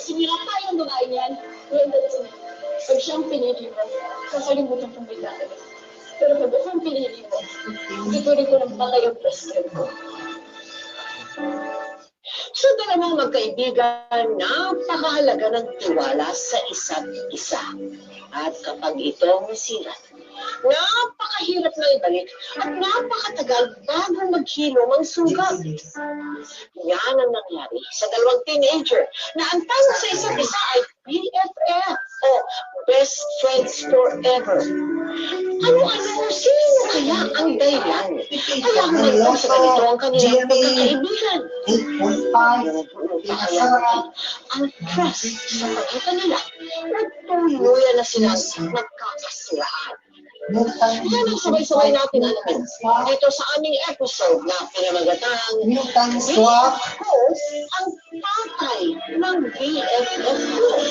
Sinira tayo ang babae niyan. Pag siyang pinili mo, kakalimutan kong biglaan. Pero pag akong pinili mo, ituloy ko ng patay ang best friend ko. Sa dalawang magkaibigan, napakahalaga ng tiwala sa isa't isa. At kapag ito ang nasira, napakahirap na ibalik at napakatagal bago maghilom ang sugat. Yan ang nangyari sa dalawang teenager na ang tawag sa isa't isa ay BFF o Best Friends Forever. Ano-ano, sino kaya ang dahilan? Kaya hanggang sa ganito ang kanilang pagkakaibigan. Ang trust sa pagitan nila, nagtuluyan na silang magkakasiraan. Yan ang sabay-sabay natin alamin dito sa aming episode na pinamagatang BFF ko ang tatay ng BFF ko.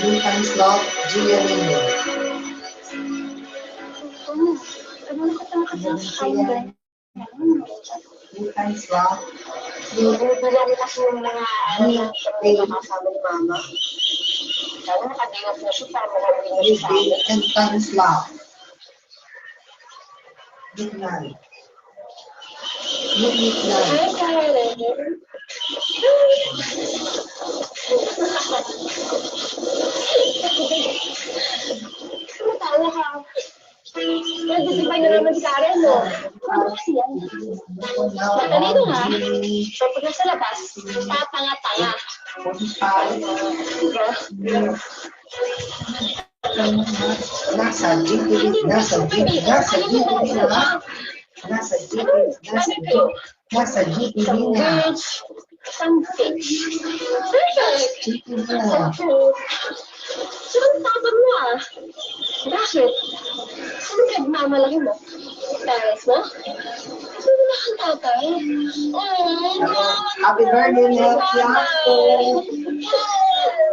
Newton's Law, Gia Lindo. Ano nakatama sa kanya? Newton's Law. Bilang kasi yung mga kasama ni Mama. Sana nakadingap na siya para makauwi na siya sa amin. Newton's Law. Midnight. Midnight. Hi, Karen. Tumatawa ka. Nag-isipay na naman si Karen, no? Ano kasi yan? Matalino nga. So, pag nasa labas, tatanga-tanga. Nasa GTV na. Something. Perfect. Saan tapon mo ah? Bakit? Sino nagmamalaki mo? Parents mo? Sino na kang tatay? Happy birthday, Melchiato.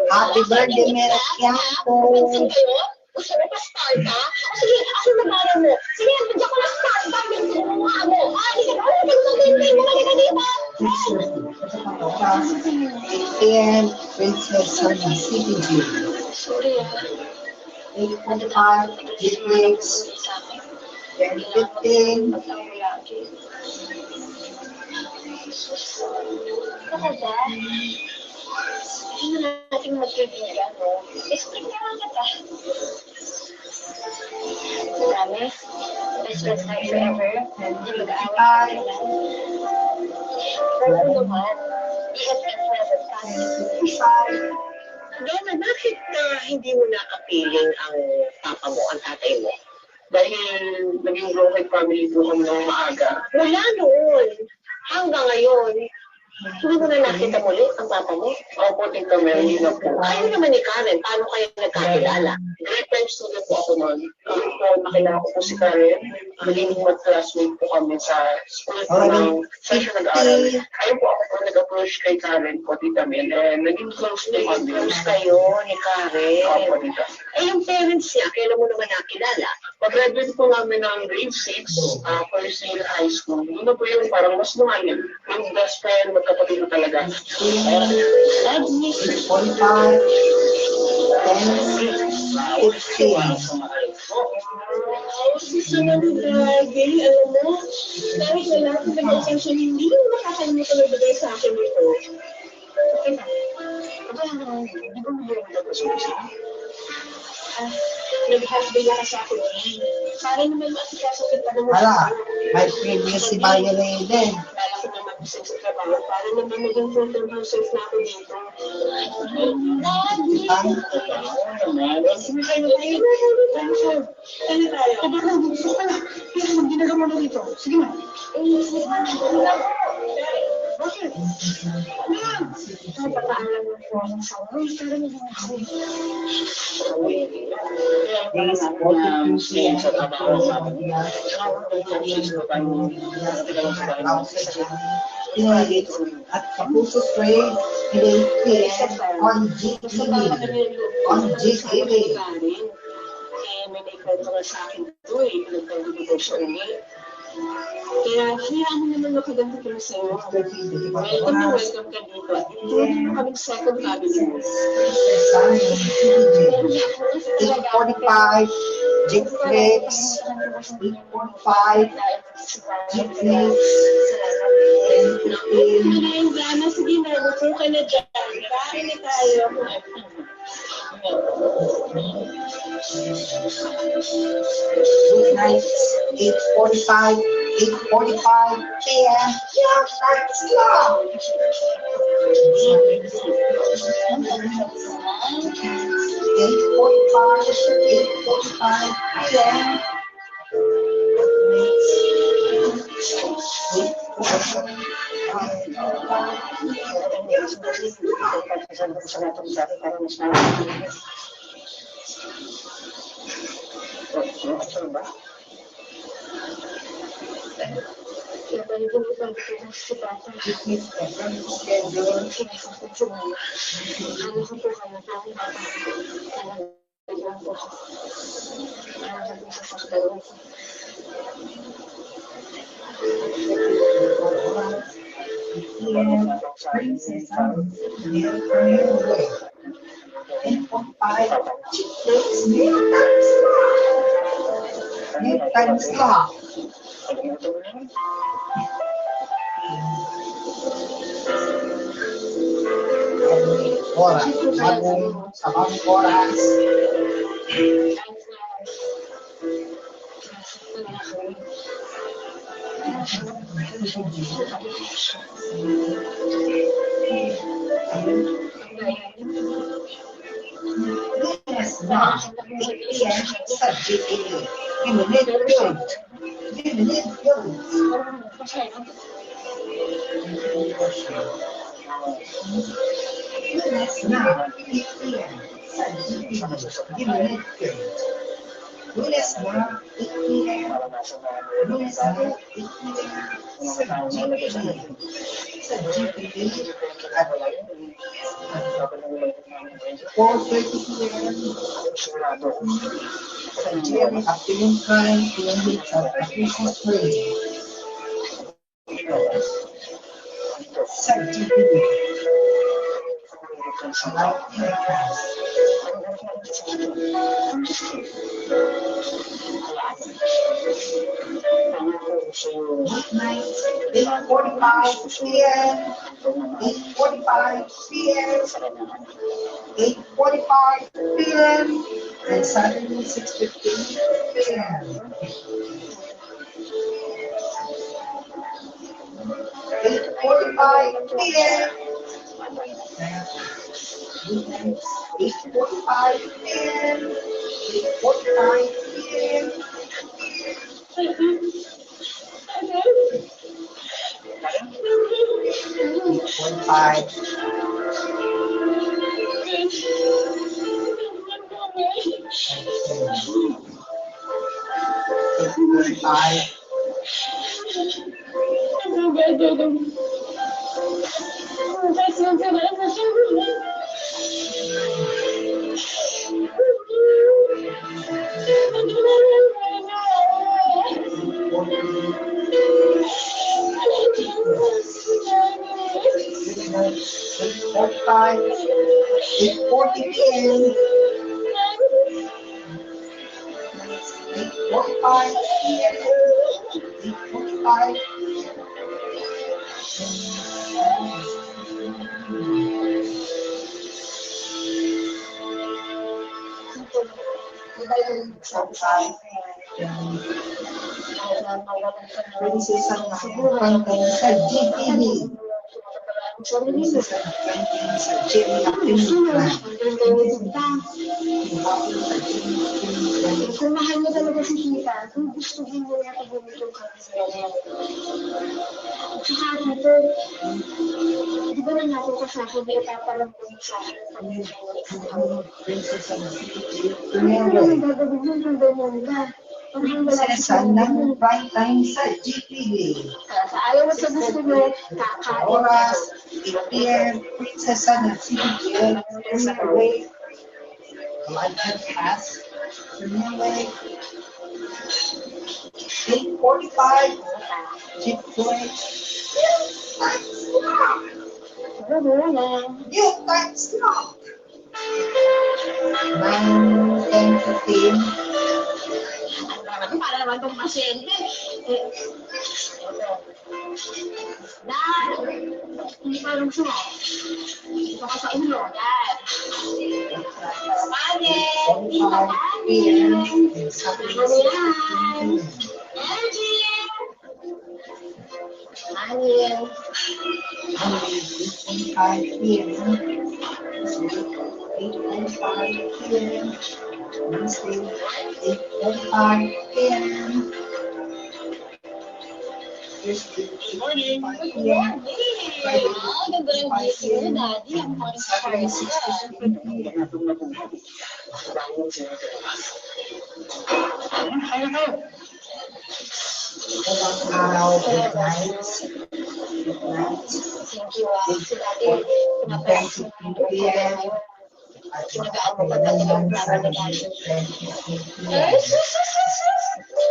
Happy birthday, Melchiato. Pinsan kayo? Gusto mo pa start ha? Sige, ako nagmana mo. Sige, bigyan ko na start. Dahil sinuha mo. Hindi ka na. Bumalik ka dito. ATM, Princess Sunny, CPG. Sorry ah. 825, Gitmix, 2015. Talaga? Hindi na natin magkaibigan, no? Expect naman kita. Marami. Best friends tayo forever. Hindi mag-aaway ka lang. Pero naman, i-expect forever tayo. Donna, bakit hindi mo nakapiling ang papa mo, ang tatay mo? Dahil naging broken family po kami ng maaga. Wala noon. Hanggang ngayon, hindi mo na nakita muli ang papa mo? Opo, Tita Mary, na po. Ayaw naman ni Karen, paano kayo nagkakilala? Great time student po ako noon. Nakilala ko po si Karen. Naging mag-classmate po kami sa school po ng session nag-aaral. Ayun po ako po nag-approach kay Karen po, Tita Mel. Naging close na kami. Close kayo ni Karen. Opo, Tita. Yung parents niya, kailan mo naman nakilala? Pag-graduate po namin ng grade 6, first year high school. Yun na po yung parang mas lumayan. Yung best friend, magkapatid na talaga. 6.5, 10, 15. Susunod na gay, alam mo, dahil wala akong nag-attention, hindi mo makakalimutan na magbigay sa akin ito. Okay na. Di ba mo yung nag-asumisi? Nag-half-day lang kasi ako eh. Para naman maasikaso kita ng Hala, may previous si Maya Raiden. Lala ko naman gusto sa trabaho. Para naman maging full-time housewife na ako dito. Sige kayo tayo. Ano tayo? Gusto ka na. Pero mag-ginagawa mo na dito. Sige na. Bakit? Ano yan? Napataalan mo po ang sawa. Pero naging ako. At Kapuso Spray, 8 p.m. on GTV. On GTV. May naikwento nga sa akin ito eh. Nagpagdito ko siya ulit. Kaya hayaan mo naman makaganti kami sa'yo. Welcome na welcome ka dito. At include mo kaming second family. Princess Sun, CBJ. 845, Jigflex, 845, Jigflex, 1015. Ngayon, Dana, sige na, buko ka na dyan. Kain na tayo. Good night, 8:45 p.m. Yeah, that's love. 8:45 p.m. Princess Sun, near Way. 8:45, Jigflex, near Times Square. Oras, sabang oras. Yes, na. Yan, sa GPA. Giminid yun. Giminid yun. Yes, na. Yan, sa GPA. Giminid yun. Lunes na, 8 p.m. Lunes na, 8 p.m. Sa GPA. Sa GPA at 4:30 p.m. Sa Jerry Afternoon Crime Clinic at Christmas Parade. Sa GPA. Live telecast. Midnight, 8:45 p.m. 8:45 p.m. 8:45 p.m. and Saturday 6:15 p.m. 8:45 p.m. 8:45 p.m. 8:45 p.m. 8:45. Five, 8:40 p.m. 8:45 p.m. 8:45. Princess Sun Pantay sa GTV. Princess Sun Pantay sa Jerry Afternoon. Kung mahal mo talaga si Tita, kung gusto mo niya ito bumito ka sa kanya. At saka dito, di ba na natin kasama, di itaparang po sa akin. Princess Sun Ano naman gagawin mo kung gano'n ba? Princess Sun ng Pantay sa GTV. Ayaw mo sa gusto mo, kakain. Oras, 8 p.m. Princess Sun at CBGL. Saturday. Live podcast. 8:45 Chip Boy. Ano muna? New time slot. 9, 10, 15. Para naman itong pasyente. Dad! Hindi ka lang siya. Ito ka sa ulo. Dad! Mane! Tita Mane! Sabi mo yan! Energy! Mane! 8:5 p.m. 8:5 p.m. Wednesday, 8:5 p.m. Thursday, 8:5 p.m. Friday, Ah, ganda ng 8:5 gising mo, p.m. Daddy. Ang Saturday, parang 6:15 p.m. Ibang araw, good night. Good night. Thank you, si Daddy. Pinapalas mo 10:15 p.m. At Sinagaan mo pa talaga ang plano ni Daddy. 10:15 Ay, p.m.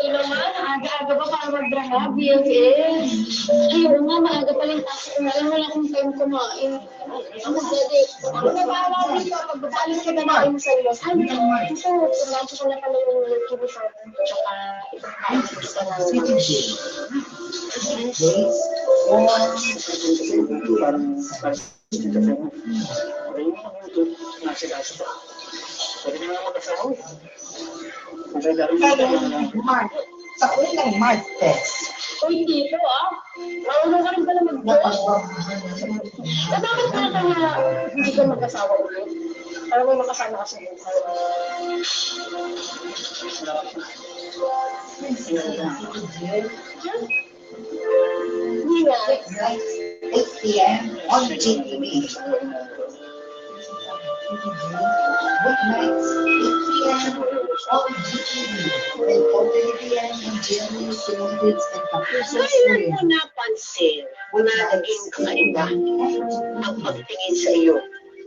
ito naman, aga-aga pa para mag-drama, BFF. Ayun nga, maaga pa lang tayo. Alam mo lang kung time kumain. Ako, Daddy, ako nag-aalala dito, magbabalik ka na natin sa iyo. Ay, ito, tumansya ko na pala yung TV show. Tsaka, itong kain ko sa City Day. Days 4, Mark. Sa unang Martes. Uy, dito Marunong ka rin pala mag-Diyos. Bakit pala kanya hindi ka mag-asawa ulit? Para may makasama ka sa buhay. Hindi nga. 8 p.m. on GTV. Weeknights, 8 p.m. on GTV. And 4:30 p.m. on GMA Philippines and Kapuso Kailan Stream. mo napansin na naging kakaiba ang pagtingin sa iyo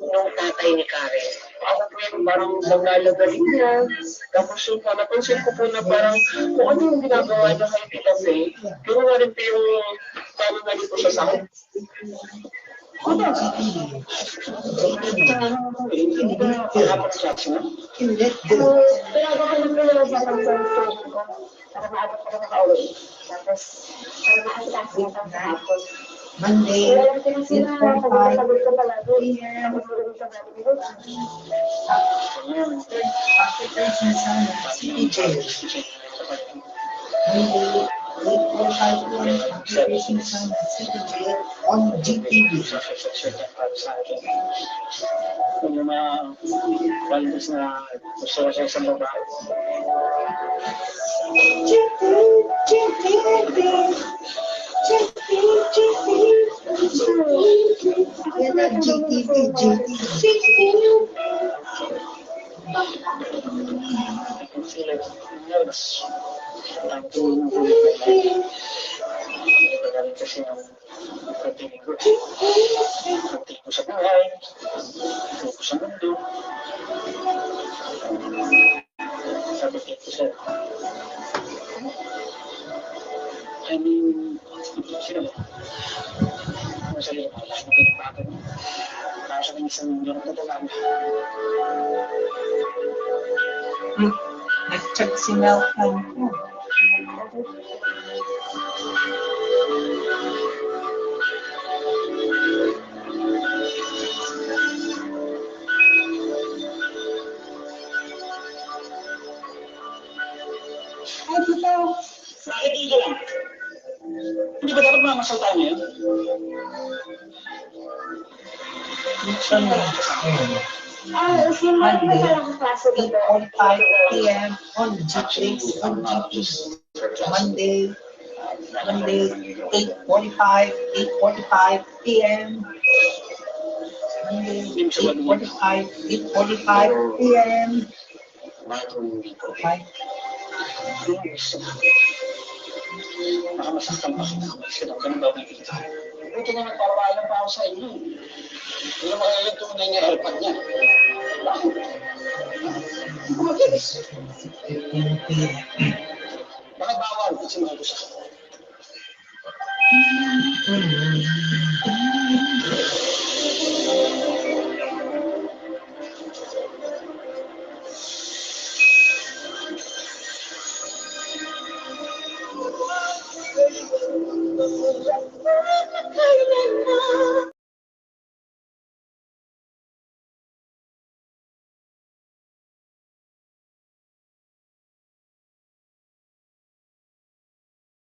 ng tatay ni Karen? Ako po yung parang naglalagaling niya. Tapos yung napansin ko po na parang kung ano yung ginagawa niya kay Tita Faye, pero na rin po yung paano na rin po siya sa akin. On GTV. Hindi ko na kailangan sa akin. Hindi. Pinagawa ko ng pinagawa sa phone ko. Para maabot ko na kauwi. Tapos, para maasas niya sa hapon. Monday, Alam ko na sila, 8:45 pag-sagot ko pala doon. p.m. Tapos, marunong sa bago doon. After Christmas sana, City Jail. Monday, 8:45 p.m. After Christmas sana, City Jail on GTV. Kung yung mga values na gusto ko siya sa babae. Yan ang GTV, Sila nerds. Ang tulong ko nila. Magaling kasi ang pagtingin ko. Pagtingin ko sa buhay. Pagtingin ko sa mundo. Sabi ko sa I mean, sila ba? Ano sa iyo? Ang pinagbago mo. Para sa isang yung tutulan. Nag-check si Melkan ko. Ay, dito. Bakit dito lang? Hindi ba dapat mamasalta niya yun? Ito na. Si Mike na pala ang klase ko doon. 8:45 p.m. on GTV. Monday, 8:45 p.m. Monday, 8:45 p.m. Okay. Baka masaktan pa sila. Ganun daw nakikita. Ito naman, parang pa ako sa inyo. Hindi naman kayo yung tunay niya airpad niya. Bakit? Hindi ko magilis. 15 p.m. Bakit bawal? Kasi mahal ko siya.